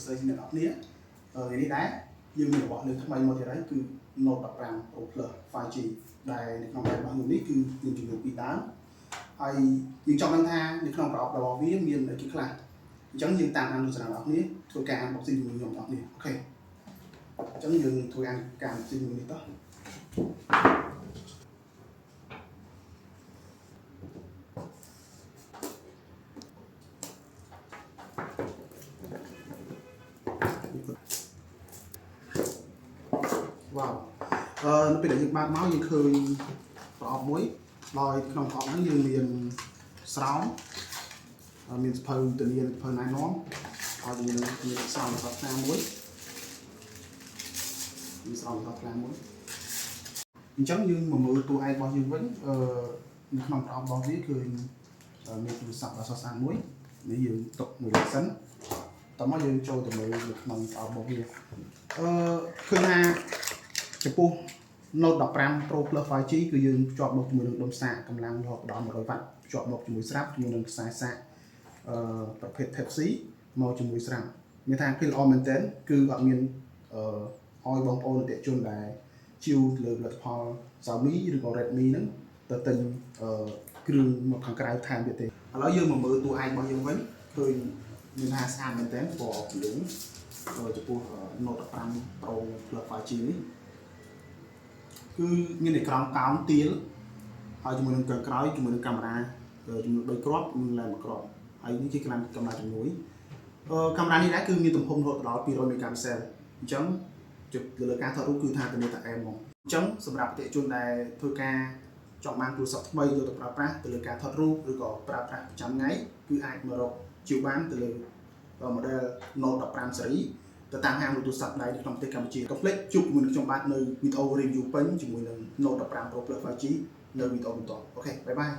ស្រីអ្នកនរគ្នានេះដែរយើងមានរបស់លើថ្មីមកទៀតហើយគឺ Note 15 Pro Plus 5G ដែលនៅក្នុងបែបរបស់នេះគឺមានជំនួសពីដើមហើយយើងចង់ដឹងថានៅក្នុងប្រអប់របស់វាមានអីខ្លះអញ្ចឹងយើងតាមតាមទស្សនារបស់គ្នាធ្វើការ unboxing ជាមួយខ្ញុំបងប្អូនអូខេអញ្ចឹងយើងធ្វើការ unboxing មួយនេះតោះវ៉ាវនៅពេលដែលយើងបើកមកយើងឃើញប្រអប់មួយដោយក្នុងប្រអប់ហ្នឹងយើងមានស្រោមមានសភៅធានាសភៅណែនាំហើយយើងមានស្រោមរបស់ថ្នាំមួយមានស្រោមរបស់ថ្នាំមួយអញ្ចឹងយើងមកមើលតួឯករបស់យើងវិញនៅក្នុងប្រអប់របស់វាគឺមានទូរស័ព្ទដ៏ស្រស់ស្អាតមួយនេះយើងទុកមួយលើសិនតោះមកយើងចូលទៅមើលនៅក្នុងប្រអប់របស់វាឃើញថាចំពោះ Note 15 Pro Plus 5G គឺយើងភ្ជាប់មកជាមួយនឹងដុំសាកកម្លាំងរហូតដល់100 វ៉ាត់ភ្ជាប់មកជាមួយស្រាប់ជាមួយនឹងខ្សែសាកប្រភេទ Type C មកជាមួយស្រាប់មានថាគឺល្អមែនទែនគឺអត់មានឲ្យបងប្អូនអតិថិជនដែលជាវលើផលិតផល Xiaomi ឬក៏ Redmi ហ្នឹងទៅទិញគ្រឿងមកខាងក្រៅថែមទៀតទេឥឡូវយើងមកមើលតួឯករបស់យើងវិញឃើញមានថាស្អាតមែនទែនពណ៌ភ្លឺចំពោះ Note 15 Pro Plus 5G នេះគឺមានអេក្រង់កោងទៀលហើយជាមួយនឹងក្រោយជាមួយនឹងកាមេរ៉ាចំនួន3គ្រាប់និងឡែន1គ្រាប់ហើយនេះជាកាមេរ៉ាជំនួយកាមេរ៉ានេះដែរគឺមានទំហំរហូតដល់200 megapixel អញ្ចឹងទៅលើការថតរូបគឺថាទៅលើតាអែមហ្មងអញ្ចឹងសម្រាប់អតិថិជនដែលធ្វើការចង់បានទូរស័ព្ទថ្មីយកទៅប្រើប្រាស់ទៅលើការថតរូបឬក៏ប្រើប្រាស់ប្រចាំថ្ងៃគឺអាចមករកជាវបានទៅលើ model Note 15 series ទៅតាមហាងទូរស័ព្ទដៃនៅក្នុងប្រទេសកម្ពុជាកុំភ្លេចជួបជាមួយនឹងខ្ញុំបាទនៅវីដេអូ review ពេញជាមួយនឹង Note 15 Pro Plus 5G នៅវីដេអូបន្តអូខេបាយបាយ